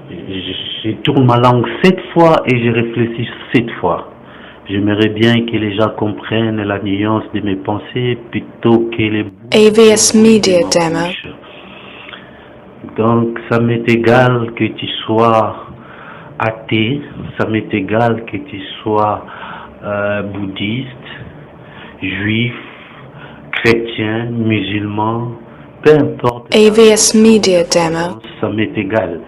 Je tourne ma langue 7 fois et je réfléchis 7 fois. J'aimerais bien que les gens comprennent la nuance de mes pensées plutôt que les bouts AVS Media de ma Demo. bouche. Donc, ça m'est égal que tu sois athée, ça m'est égal que tu sois bouddhiste, juif, chrétien, musulman, peu importe. AVS Media Demo. Ça m'est égal.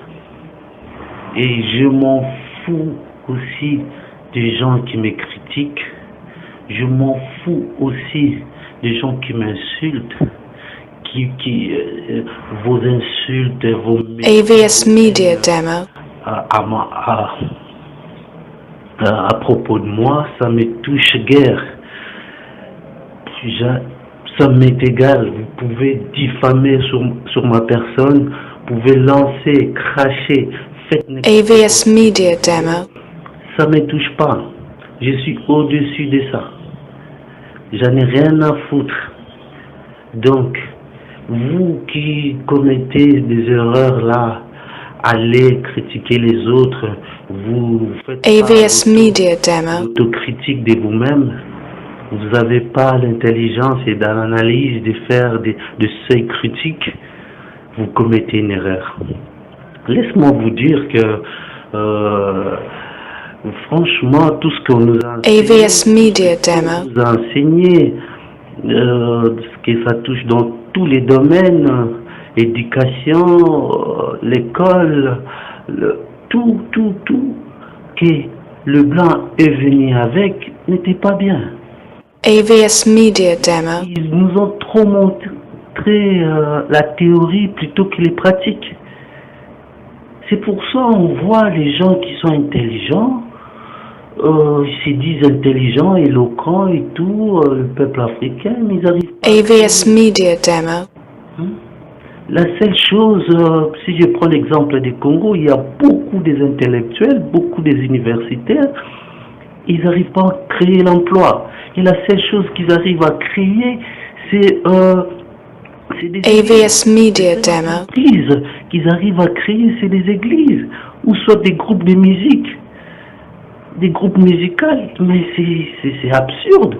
Et je m'en fous aussi des gens qui me critiquent. Je m'en fous aussi des gens qui m'insultent, vos insultes, vos AVS Media Demo. à propos de moi, ça me touche guère. Ça m'est égal. Vous pouvez diffamer sur ma personne, vous pouvez lancer, cracher, faites AVS Media Demo. ça me touche pas. Je suis au-dessus de ça. J'en ai rien à foutre. Donc, vous qui commettez des erreurs là, allez critiquer les autres, vous faites AVS Media Demo. l'autocritique de vous-même. Vous n'avez pas l'intelligence et dans l'analyse de faire de ces critiques, vous commettez une erreur. Laisse-moi vous dire que franchement, tout ce qu'on nous a AVS Media Demo. nous a enseigné, ce que ça touche dans tous les domaines, éducation, l'école, tout, que le blanc est venu avec n'était pas bien. AVS Media Demo. Ils nous ont trop montré la théorie plutôt que les pratiques. C'est pour ça on voit les gens qui sont intelligents, ils se disent intelligents, éloquents et tout, le peuple africain, mais ils arrivent pas. AVS Media Demo. La seule chose, si je prends l'exemple du Congo, il y a beaucoup des intellectuels, beaucoup des universitaires, ils n'arrivent pas à créer l'emploi. Et la seule chose qu'ils arrivent à créer, c'est des AVS Media Demo. églises qu'ils arrivent à créer, c'est des églises, ou soit des groupes de musique, des groupes musicaux, mais c'est absurde.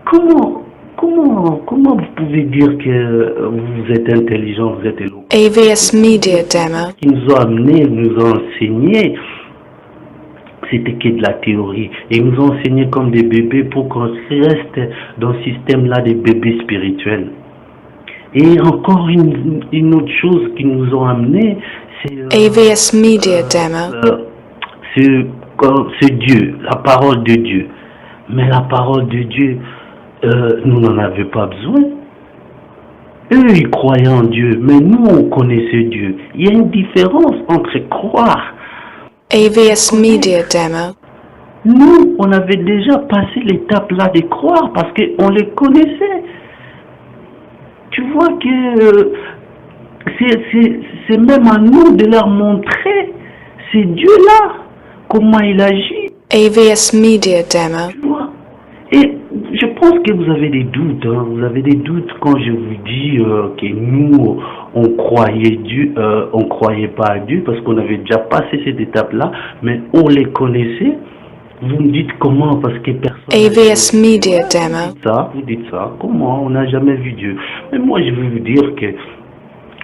Comment vous pouvez dire que vous êtes intelligent, vous êtes éloquent? AVS Media Demo. Ce qu'ils nous ont amené, nous ont enseigné, c'était que de la théorie. Et ils nous ont enseigné comme des bébés pour qu'on reste dans ce système-là des bébés spirituels. Et encore une autre chose qu'ils nous ont amené, c'est AVS Media Demo. c'est Dieu, la parole de Dieu. Mais la parole de Dieu, nous n'en avions pas besoin. Eux, ils croyaient en Dieu, mais nous, on connaissait Dieu. Il y a une différence entre croire. AVS Media Demo. Nous, on avait déjà passé l'étape là de croire parce qu'on les connaissait. Tu vois que c'est même à nous de leur montrer, c'est Dieu là, comment il agit. AVS Media Demo. Tu vois. Et je pense que vous avez des doutes, hein. Vous avez des doutes quand je vous dis que nous, on croyait Dieu, on croyait pas à Dieu parce qu'on avait déjà passé cette étape-là, mais on les connaissait. Vous me dites comment, parce que personne... AVS Media Demo. Vous dites ça, comment, on n'a jamais vu Dieu. Mais moi, je veux vous dire que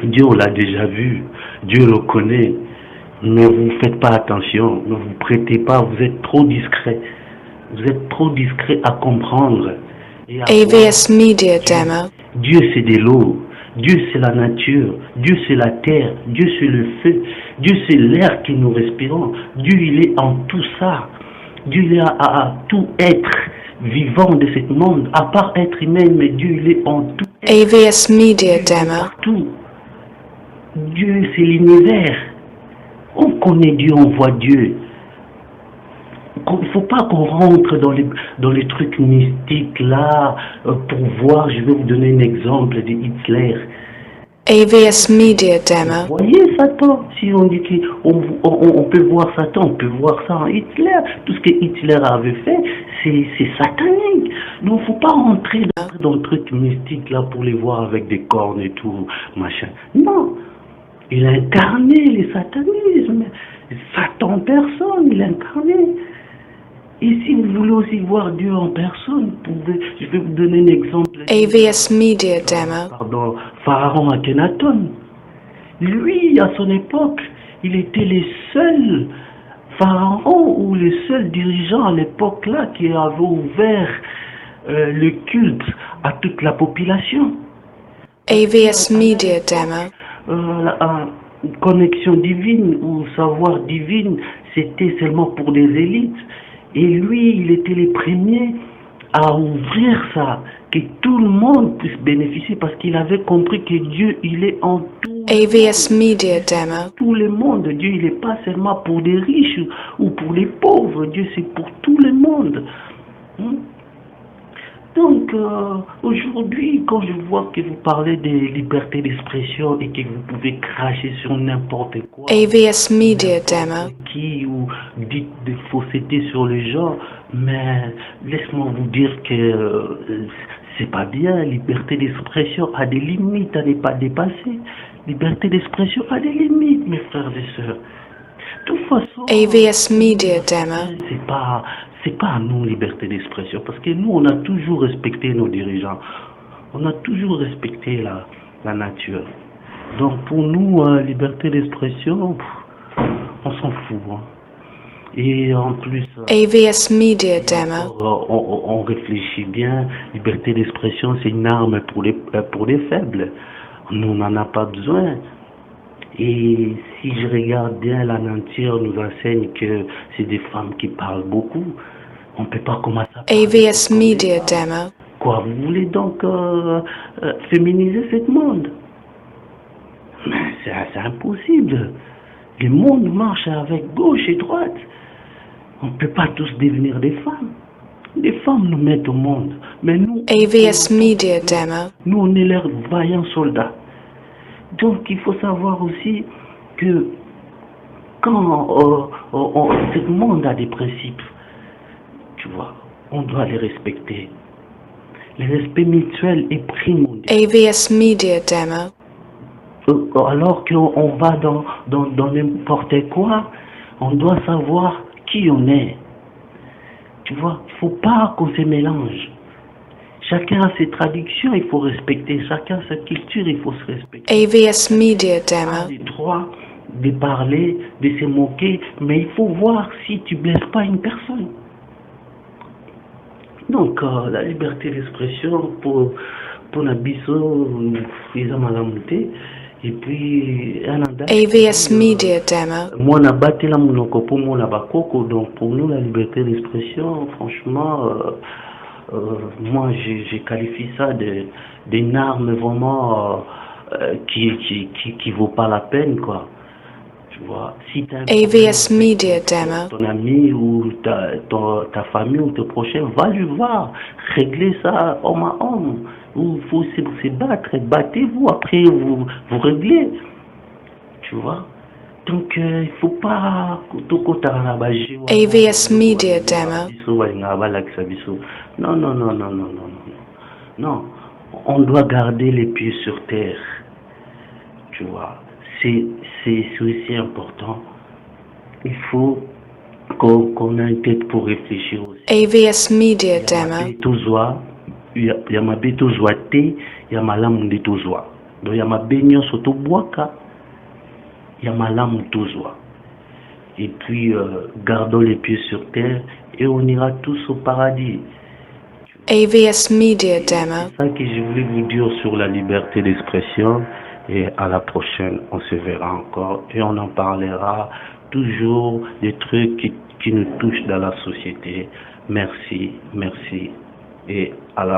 Dieu, on l'a déjà vu, Dieu le connaît, mais vous ne faites pas attention, ne vous prêtez pas, vous êtes trop discret. Vous êtes trop discret à comprendre. Et à AVS Media Demo. Dieu, c'est de l'eau. Dieu, c'est la nature. Dieu, c'est la terre. Dieu, c'est le feu. Dieu, c'est l'air que nous respirons. Dieu, il est en tout ça. Dieu, il est à tout être vivant de ce monde, à part être humain, mais Dieu, il est en tout être. AVS Media Demo. Partout. Dieu, c'est l'univers. On connaît Dieu, on voit Dieu. Il ne faut pas qu'on rentre dans les trucs mystiques là pour voir. Je vais vous donner un exemple de Hitler. AVS Media Demo. Vous voyez Satan, si on dit qu'on peut voir Satan, on peut voir ça en Hitler. Tout ce que Hitler avait fait, c'est satanique. Donc il ne faut pas rentrer dans le truc mystique là pour les voir avec des cornes et tout, machin. Non. Il a incarné les satanismes. Satan en personne, il a incarné. Et si vous voulez aussi voir Dieu en personne, je vais vous donner un exemple. AVS Media Demo. Pardon, Pharaon Akhenaton. Lui, à son époque, il était les seuls pharaons ou les seuls dirigeants à l'époque là qui avaient ouvert le culte à toute la population. AVS Media Demo. Une connexion divine ou savoir divine, c'était seulement pour des élites. Et lui, il était les premiers à ouvrir ça, que tout le monde puisse bénéficier parce qu'il avait compris que Dieu, il est en tout. AVS Media Demo. Tout le monde. Dieu, il n'est pas seulement pour des riches ou pour les pauvres. Dieu, c'est pour tout le monde. Donc, aujourd'hui, quand je vois que vous parlez de liberté d'expression et que vous pouvez cracher sur n'importe quoi, AVS Media Demo. qui ou dites des faussetés sur les gens, mais laisse-moi vous dire que c'est pas bien. Liberté d'expression a des limites à ne pas dépasser. Liberté d'expression a des limites, mes frères et sœurs. De toute façon, AVS Media Demo. C'est pas à nous liberté d'expression, parce que nous, on a toujours respecté nos dirigeants. On a toujours respecté la nature. Donc pour nous, liberté d'expression, on s'en fout. Hein. Et en plus, AVS Media Demo. on réfléchit bien. Liberté d'expression, c'est une arme pour les faibles. Nous, on n'en a pas besoin. Et si je regarde bien, la nature nous enseigne que c'est des femmes qui parlent beaucoup. On ne peut pas commencer à parler. AVS Media Demo. Quoi, vous voulez donc féminiser ce monde? Mais c'est impossible. Le monde marche avec gauche et droite. On ne peut pas tous devenir des femmes. Les femmes nous mettent au monde. Mais nous, AVS Media Demo. nous on est leurs vaillants soldats. Donc il faut savoir aussi que quand ce monde a des principes, tu vois, on doit les respecter. Le respect mutuel est primordial. AVS Media Demo. Alors qu'on va dans n'importe quoi, on doit savoir qui on est. Tu vois, il ne faut pas qu'on se mélange. Chacun a ses traditions, il faut respecter. Chacun a sa culture, il faut se respecter. AVS Media Demo. Les droits de parler, de se moquer, mais il faut voir si tu blesses pas une personne. Donc, la liberté d'expression pour Nabiso, ils ont mal monté. Et puis, AVS Media Demo. moi, on a battu la monoko pour moi, donc pour nous, la liberté d'expression, franchement, moi, je qualifie ça d'une arme vraiment qui vaut pas la peine, quoi. Tu vois, si t'as AVS Media Demo. ton ami ou ta famille ou tes prochains, va lui voir, régler ça homme à homme. Il faut se battre, battez-vous, après vous réglez. Tu vois. Donc il faut pas AVS Media Demo. Non, on doit garder les pieds sur terre. Tu vois, c'est aussi important. Il faut qu'on ait une tête pour réfléchir aussi. AVS Media Demo. Yamabe tozwa te, yamalamu nde tozwa. Donc yamabe nyonso tobwaka, yamalamu tozwa. Et puis gardons les pieds sur terre et on ira tous au paradis. AVS Media Demo. C'est ça que je voulais vous dire sur la liberté d'expression. Et à la prochaine, on se verra encore et on en parlera toujours des trucs qui nous touchent dans la société. Merci et à la